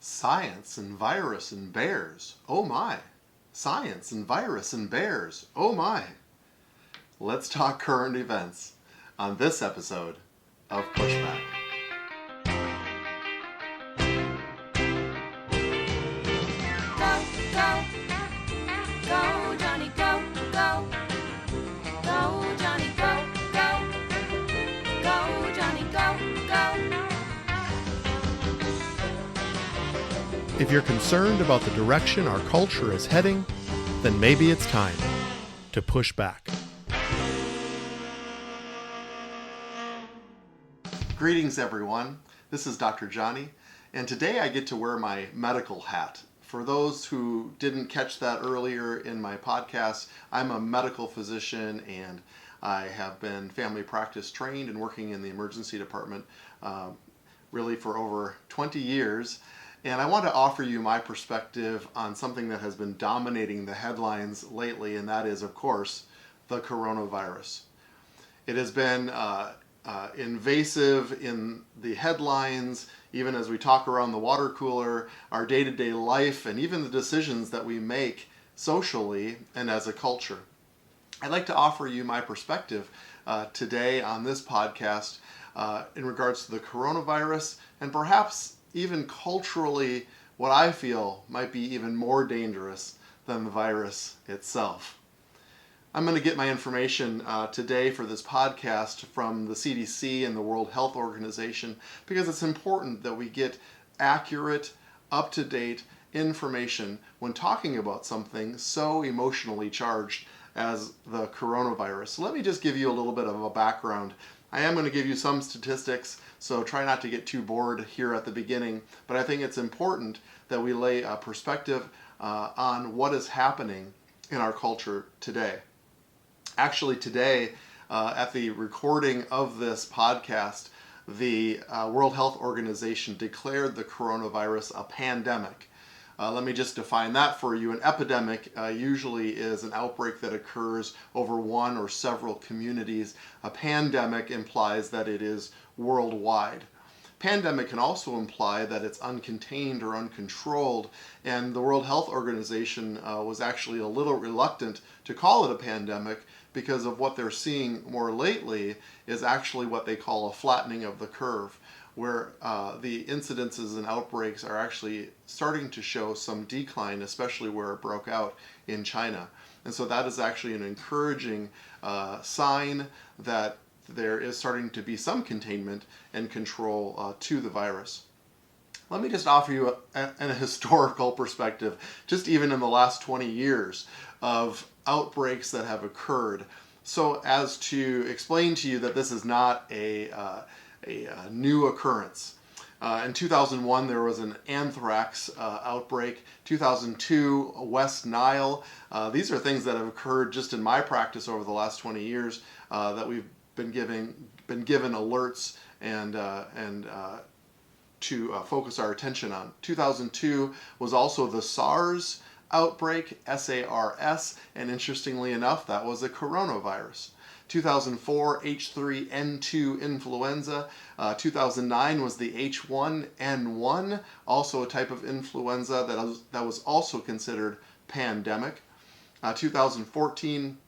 Science and virus and bears. Oh my. Science and virus and bears. Oh my. Let's talk current events on this episode of Pushback. Go, Jonny, go, go. Go, Jonny, go, go. Go, Jonny, go, go. If you're concerned about the direction our culture is heading, then maybe it's time to push back. Greetings, everyone. This is Dr. Jonny, and today I get to wear my medical hat. For those who didn't catch that earlier in my podcast, I'm a medical physician and I have been family practice trained and working in the emergency department really for over 20 years. And I want to offer you my perspective on something that has been dominating the headlines lately, and that is, of course, the coronavirus. It has been invasive in the headlines, even as we talk around the water cooler, our day-to-day life, and even the decisions that we make socially and as a culture. I'd like to offer you my perspective today on this podcast in regards to the coronavirus, and perhaps even culturally what I feel might be even more dangerous than the virus itself. I'm going to get my information today for this podcast from the CDC and the World Health Organization because it's important that we get accurate, up-to-date information when talking about something so emotionally charged as the coronavirus. So let me just give you a little bit of a background. I am going to give you some statistics, so try not to get too bored here at the beginning, but I think it's important that we lay a perspective on what is happening in our culture today. Actually, today, at the recording of this podcast, the World Health Organization declared the coronavirus a pandemic. Let me just define that for you. An epidemic usually is an outbreak that occurs over one or several communities. A pandemic implies that it is worldwide. Pandemic can also imply that it's uncontained or uncontrolled, and the World Health Organization was actually a little reluctant to call it a pandemic because of what they're seeing more lately is actually what they call a flattening of the curve, where the incidences and outbreaks are actually starting to show some decline, especially where it broke out in China. And so that is actually an encouraging sign that there is starting to be some containment and control to the virus. Let me just offer you a historical perspective, just even in the last 20 years, of outbreaks that have occurred, so as to explain to you that this is not a new occurrence. In 2001, there was an anthrax outbreak. 2002, West Nile. These are things that have occurred just in my practice over the last 20 years that we've been given alerts and to focus our attention on. 2002 was also the SARS outbreak, SARS, and interestingly enough, that was a coronavirus. 2004, H3N2 influenza. 2009 was the H1N1, also a type of influenza that was also considered pandemic. 2014,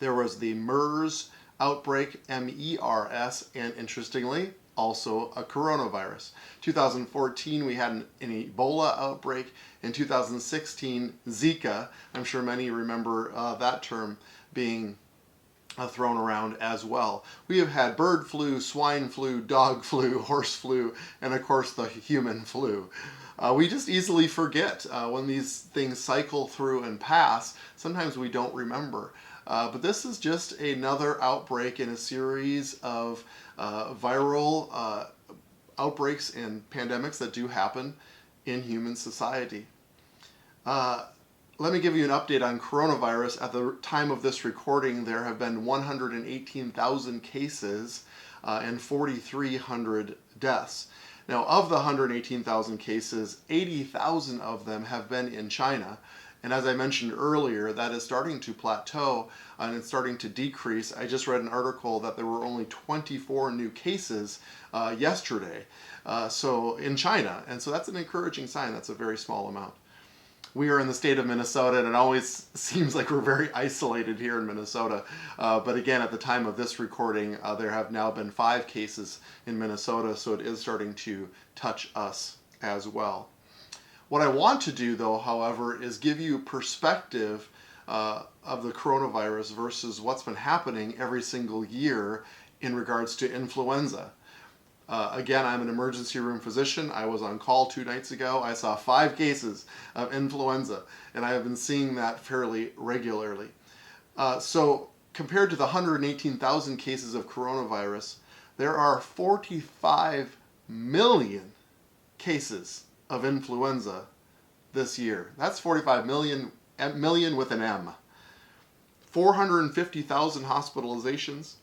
there was the MERS outbreak, MERS, and interestingly, also a coronavirus. 2014, we had an Ebola outbreak. In 2016, Zika. I'm sure many remember that term being thrown around as well. We have had bird flu, swine flu, dog flu, horse flu, and of course the human flu. We just easily forget when these things cycle through and pass. Sometimes we don't remember. But this is just another outbreak in a series of viral outbreaks and pandemics that do happen in human society. Let me give you an update on coronavirus. At the time of this recording, there have been 118,000 cases and 4,300 deaths. Now, of the 118,000 cases, 80,000 of them have been in China, And as I mentioned earlier, that is starting to plateau and it's starting to decrease. I just read an article that there were only 24 new cases yesterday so in China. And so that's an encouraging sign. That's a very small amount. We are in the state of Minnesota, and it always seems like we're very isolated here in Minnesota. But again, at the time of this recording, there have now been 5 cases in Minnesota, so it is starting to touch us as well. What I want to do, though, however, is give you perspective of the coronavirus versus what's been happening every single year in regards to influenza. Again, I'm an emergency room physician. I was on call 2 nights ago. I saw 5 cases of influenza, and I have been seeing that fairly regularly. So compared to the 118,000 cases of coronavirus, there are 45 million cases of influenza this year. That's 45 million with an M. 450,000 hospitalizations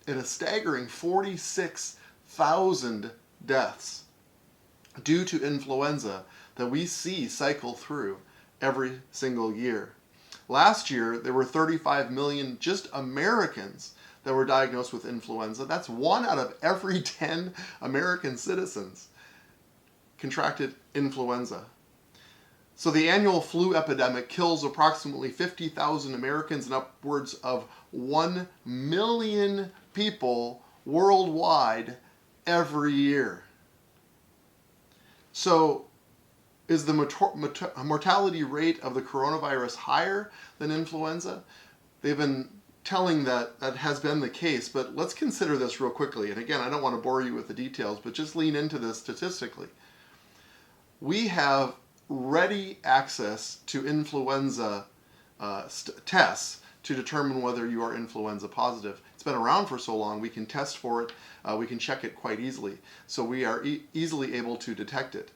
and a staggering 46,000 deaths due to influenza that we see cycle through every single year. Last year, there were 35 million just Americans that were diagnosed with influenza. That's 1 out of every 10 American citizens contracted influenza. So the annual flu epidemic kills approximately 50,000 Americans and upwards of 1 million people worldwide every year. So is the mortality rate of the coronavirus higher than influenza? They've been telling that has been the case, but let's consider this real quickly. And again, I don't want to bore you with the details, but just lean into this statistically. We have ready access to influenza tests to determine whether you are influenza positive. It's been around for so long, we can test for it, we can check it quite easily. So we are easily able to detect it.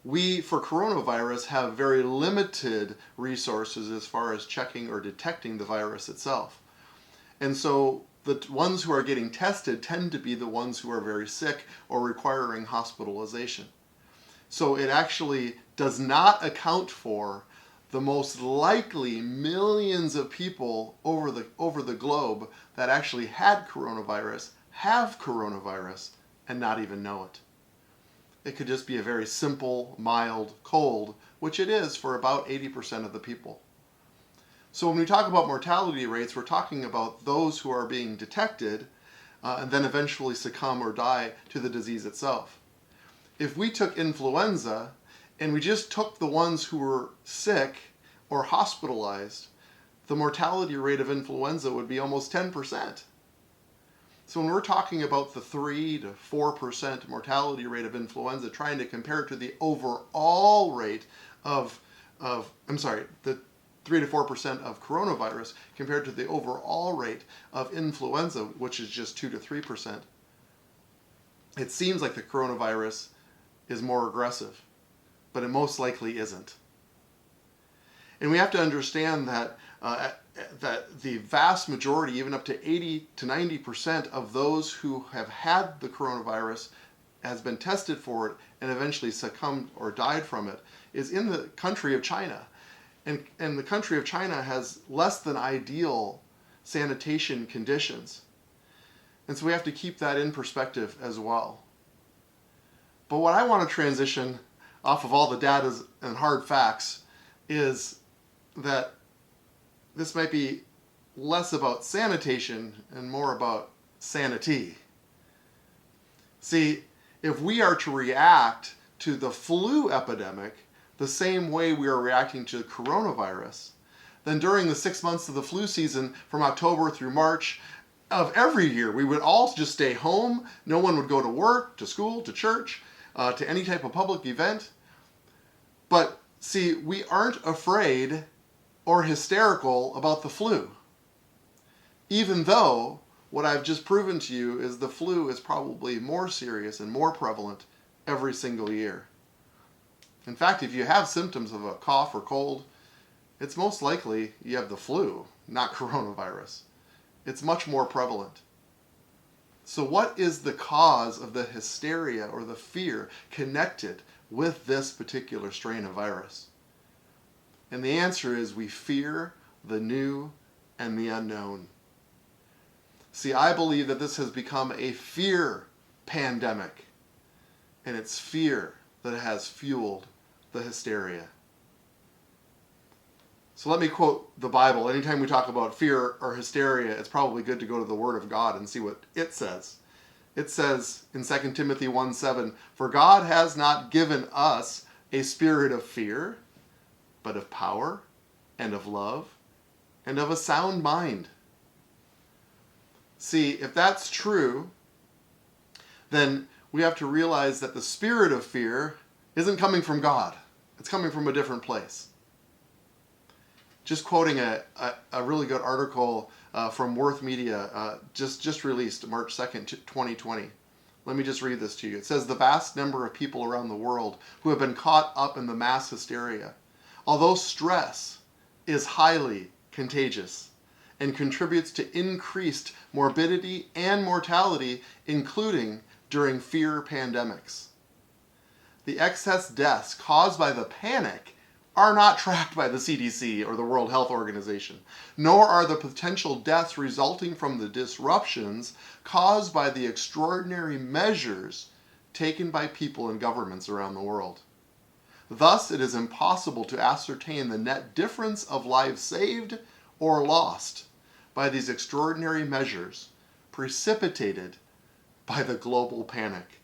We, for coronavirus, have very limited resources as far as checking or detecting the virus itself. And so the ones who are getting tested tend to be the ones who are very sick or requiring hospitalization. So it actually does not account for the most likely millions of people over the globe that actually had coronavirus, have coronavirus, and not even know it. It could just be a very simple, mild cold, which it is for about 80% of the people. So when we talk about mortality rates, we're talking about those who are being detected and then eventually succumb or die to the disease itself. If we took influenza and we just took the ones who were sick or hospitalized, the mortality rate of influenza would be almost 10%. So when we're talking about the 3 to 4% mortality rate of influenza, trying to compare it to the overall rate the 3 to 4% of coronavirus compared to the overall rate of influenza, which is just 2 to 3%, it seems like the coronavirus is more aggressive, but it most likely isn't. And we have to understand that that the vast majority, even up to 80 to 90% of those who have had the coronavirus, has been tested for it and eventually succumbed or died from it, is in the country of China. And the country of China has less than ideal sanitation conditions. And so we have to keep that in perspective as well. But what I want to transition off of all the data and hard facts is that this might be less about sanitation and more about sanity. See, if we are to react to the flu epidemic the same way we are reacting to the coronavirus, then during the 6 months of the flu season from October through March of every year, we would all just stay home. No one would go to work, to school, to church, to any type of public event. But see, we aren't afraid or hysterical about the flu, even though what I've just proven to you is the flu is probably more serious and more prevalent every single year. In fact, if you have symptoms of a cough or cold, it's most likely you have the flu, not coronavirus. It's much more prevalent. So what is the cause of the hysteria or the fear connected with this particular strain of virus? And the answer is we fear the new and the unknown. See, I believe that this has become a fear pandemic, and it's fear that has fueled the hysteria. So let me quote the Bible. Anytime we talk about fear or hysteria, it's probably good to go to the Word of God and see what it says. It says in 2 Timothy 1:7, "For God has not given us a spirit of fear, but of power and of love and of a sound mind." See, if that's true, then we have to realize that the spirit of fear isn't coming from God. It's coming from a different place. Just quoting a really good article from Worth Media, just released March 2nd, 2020. Let me just read this to you. It says, "The vast number of people around the world who have been caught up in the mass hysteria, although stress is highly contagious and contributes to increased morbidity and mortality, including during fear pandemics. The excess deaths caused by the panic are not tracked by the CDC or the World Health Organization, nor are the potential deaths resulting from the disruptions caused by the extraordinary measures taken by people and governments around the world. Thus, it is impossible to ascertain the net difference of lives saved or lost by these extraordinary measures precipitated by the global panic."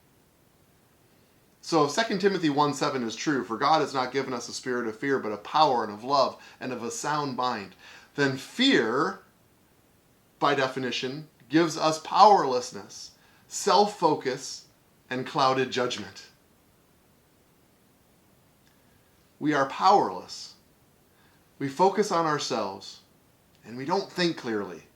So if 2 Timothy 1:7 is true, "For God has not given us a spirit of fear, but of power and of love and of a sound mind," then fear, by definition, gives us powerlessness, self-focus, and clouded judgment. We are powerless. We focus on ourselves, and we don't think clearly.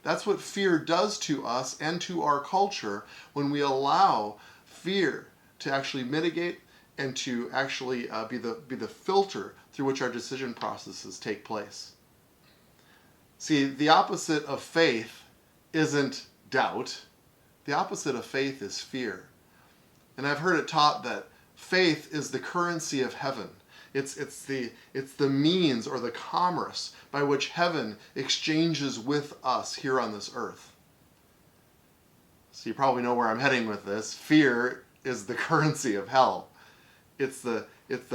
That's what fear does to us and to our culture when we allow fear to actually mitigate and to actually be the filter through which our decision processes take place. See, the opposite of faith isn't doubt. The opposite of faith is fear. And I've heard it taught that faith is the currency of heaven. It's the means or the commerce by which heaven exchanges with us here on this earth. So you probably know where I'm heading with this. Fear is the currency of hell. It's the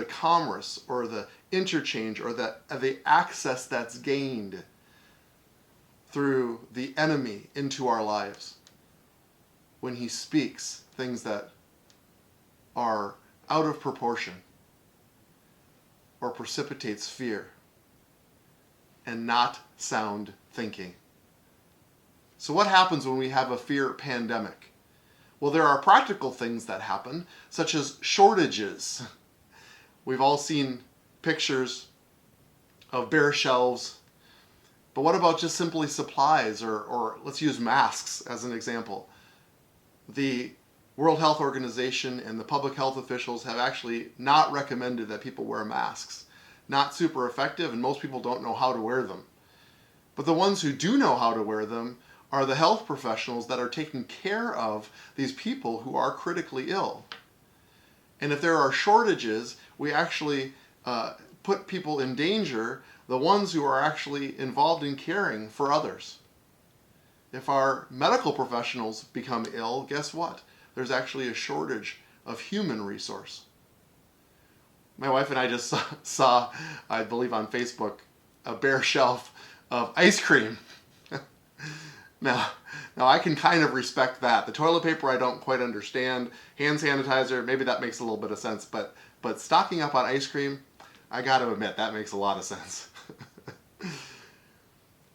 commerce or the interchange or the access that's gained through the enemy into our lives when he speaks things that are out of proportion or precipitates fear and not sound thinking. So what happens when we have a fear pandemic? Well, there are practical things that happen, such as shortages. We've all seen pictures of bare shelves. But what about just simply supplies, or let's use masks as an example? The World Health Organization and the public health officials have actually not recommended that people wear masks. Not super effective, and most people don't know how to wear them. But the ones who do know how to wear them are the health professionals that are taking care of these people who are critically ill. And if there are shortages, we actually put people in danger, the ones who are actually involved in caring for others. If our medical professionals become ill, guess what? There's actually a shortage of human resource. My wife and I just saw, I believe on Facebook, a bare shelf of ice cream. Now I can kind of respect that. The toilet paper I don't quite understand. Hand sanitizer, maybe that makes a little bit of sense. But stocking up on ice cream, I got to admit, that makes a lot of sense.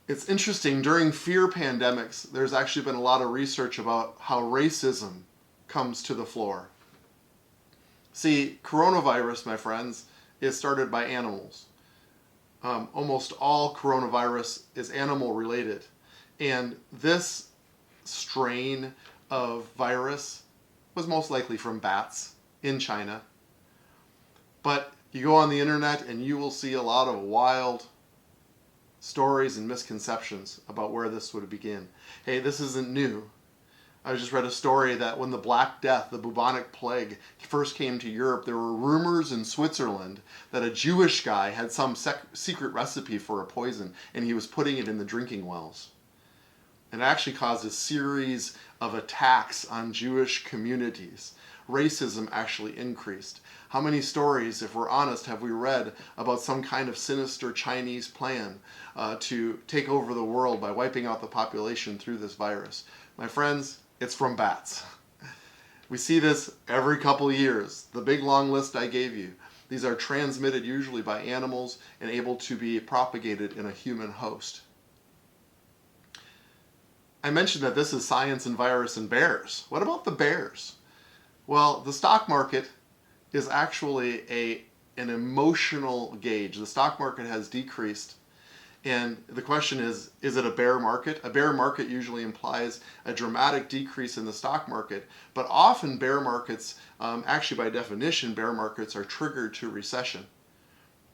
It's interesting, during fear pandemics, there's actually been a lot of research about how racism comes to the floor. See, coronavirus, my friends, is started by animals. Almost all coronavirus is animal related. And this strain of virus was most likely from bats in China. But you go on the internet and you will see a lot of wild stories and misconceptions about where this would begin. Hey, this isn't new. I just read a story that when the Black Death, the bubonic plague, first came to Europe, there were rumors in Switzerland that a Jewish guy had some secret recipe for a poison, and he was putting it in the drinking wells. It actually caused a series of attacks on Jewish communities. Racism actually increased. How many stories, if we're honest, have we read about some kind of sinister Chinese plan to take over the world by wiping out the population through this virus? My friends, it's from bats. We see this every couple years. The big long list I gave you. These are transmitted usually by animals and able to be propagated in a human host. I mentioned that this is science and virus and bears. What about the bears? Well, the stock market is actually an emotional gauge. The stock market has decreased. And the question is it a bear market? A bear market usually implies a dramatic decrease in the stock market, but often bear markets, actually by definition, bear markets are triggered to recession.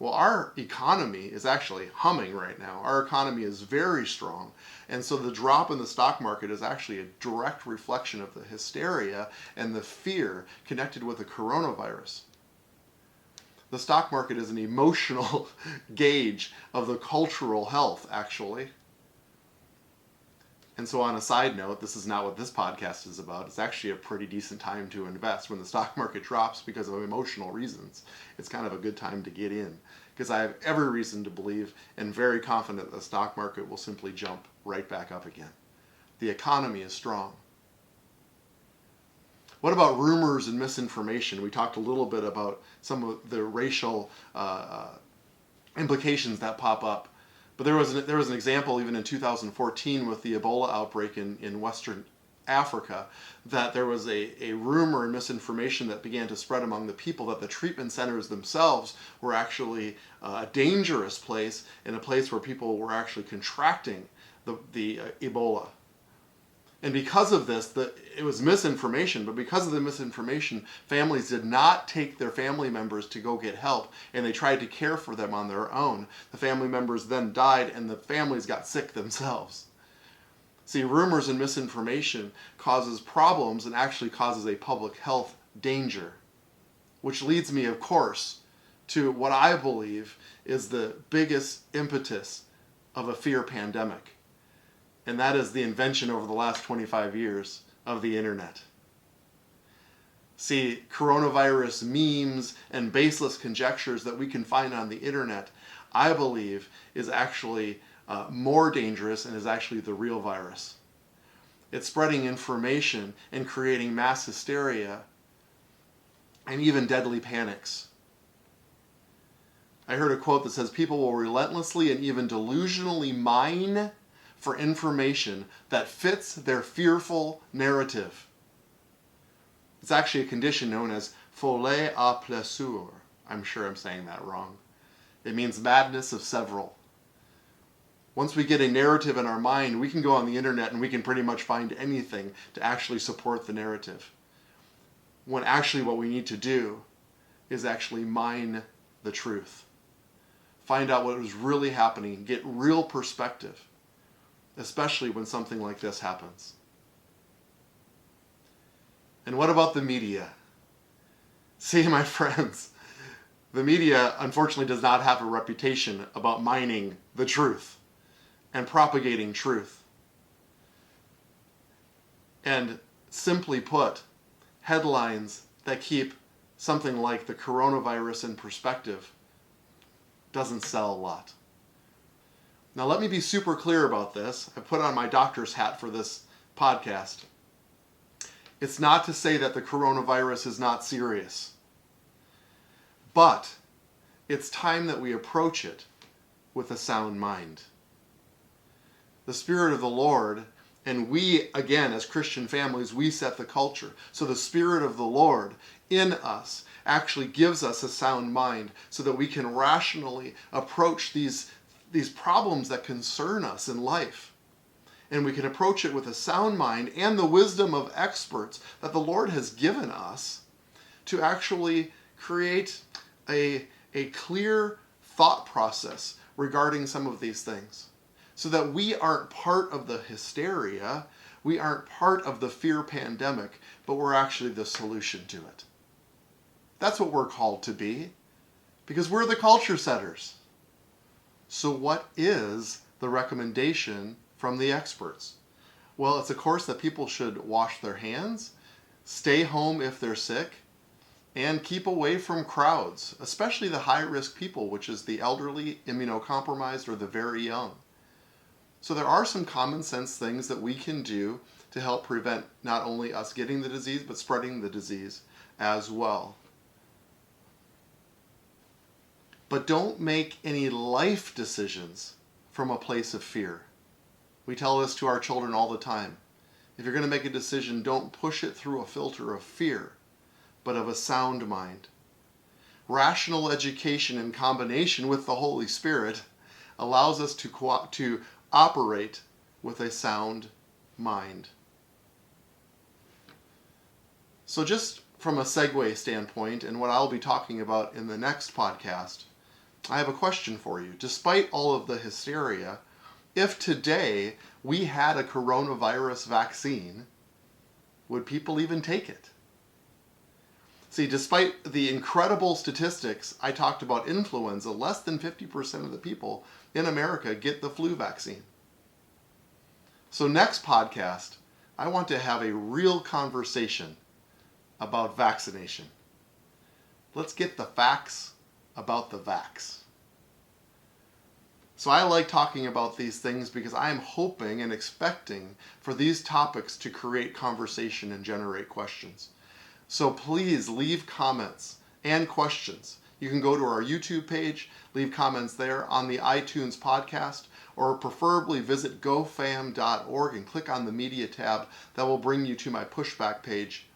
Well, our economy is actually humming right now. Our economy is very strong. And so the drop in the stock market is actually a direct reflection of the hysteria and the fear connected with the coronavirus. The stock market is an emotional gauge of the cultural health, actually. And so on a side note, this is not what this podcast is about. It's actually a pretty decent time to invest when the stock market drops because of emotional reasons. It's kind of a good time to get in because I have every reason to believe and very confident the stock market will simply jump right back up again. The economy is strong. What about rumors and misinformation? We talked a little bit about some of the racial implications that pop up. But there was an example even in 2014 with the Ebola outbreak in Western Africa that there was a rumor and misinformation that began to spread among the people that the treatment centers themselves were actually a dangerous place and a place where people were actually contracting the Ebola. And because of this, it was misinformation, but because of the misinformation, families did not take their family members to go get help, and they tried to care for them on their own. The family members then died, and the families got sick themselves. See, rumors and misinformation causes problems and actually causes a public health danger, which leads me, of course, to what I believe is the biggest impetus of a fear pandemic. And that is the invention over the last 25 years of the internet. See, coronavirus memes and baseless conjectures that we can find on the internet, I believe, is actually more dangerous and is actually the real virus. It's spreading information and creating mass hysteria and even deadly panics. I heard a quote that says, people will relentlessly and even delusionally mine for information that fits their fearful narrative. It's actually a condition known as folie à plaisir. I'm sure I'm saying that wrong. It means madness of several. Once we get a narrative in our mind, we can go on the internet and we can pretty much find anything to actually support the narrative. When actually what we need to do is actually mine the truth. Find out what is really happening, get real perspective. Especially when something like this happens. And what about the media? See, my friends, the media unfortunately does not have a reputation about mining the truth and propagating truth. And simply put, headlines that keep something like the coronavirus in perspective doesn't sell a lot. Now let me be super clear about this. I put on my doctor's hat for this podcast. It's not to say that the coronavirus is not serious. But it's time that we approach it with a sound mind. The Spirit of the Lord, and we, again, as Christian families, we set the culture. So the Spirit of the Lord in us actually gives us a sound mind so that we can rationally approach these problems that concern us in life. And we can approach it with a sound mind and the wisdom of experts that the Lord has given us to actually create a clear thought process regarding some of these things. So that we aren't part of the hysteria, We aren't part of the fear pandemic, but we're actually the solution to it. That's what we're called to be, because we're the culture setters. So what is the recommendation from the experts? Well, it's of course that people should wash their hands, stay home if they're sick, and keep away from crowds, especially the high-risk people, which is the elderly, immunocompromised, or the very young. So there are some common sense things that we can do to help prevent not only us getting the disease, but spreading the disease as well. But don't make any life decisions from a place of fear. We tell this to our children all the time. If you're going to make a decision, don't push it through a filter of fear, but of a sound mind. Rational education in combination with the Holy Spirit allows us to operate with a sound mind. So just from a segue standpoint, and what I'll be talking about in the next podcast, I have a question for you. Despite all of the hysteria, if today we had a coronavirus vaccine, would people even take it? See, despite the incredible statistics I talked about influenza, less than 50% of the people in America get the flu vaccine. So next podcast, I want to have a real conversation about vaccination. Let's get the facts about the vax. So I like talking about these things because I am hoping and expecting for these topics to create conversation and generate questions. So please leave comments and questions. You can go to our YouTube page, leave comments there on the iTunes podcast, or preferably visit gofam.org and click on the media tab. That will bring you to my pushback page.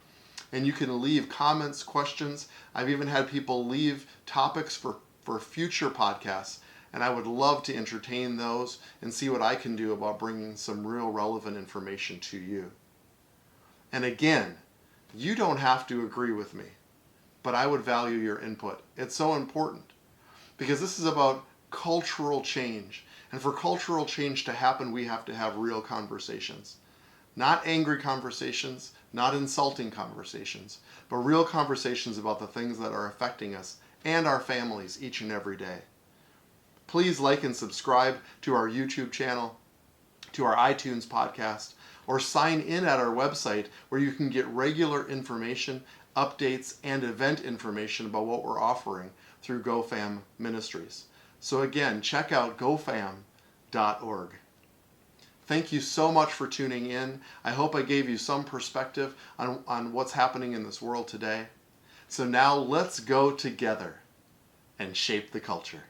And you can leave comments, questions. I've even had people leave topics for future podcasts, and I would love to entertain those and see what I can do about bringing some real relevant information to you. And again, you don't have to agree with me, but I would value your input. It's so important because this is about cultural change. And for cultural change to happen, we have to have real conversations. Not angry conversations, not insulting conversations, but real conversations about the things that are affecting us and our families each and every day. Please like and subscribe to our YouTube channel, to our iTunes podcast, or sign in at our website where you can get regular information, updates, and event information about what we're offering through GoFam Ministries. So again, check out gofam.org. Thank you so much for tuning in. I hope I gave you some perspective on what's happening in this world today. So now let's go together and shape the culture.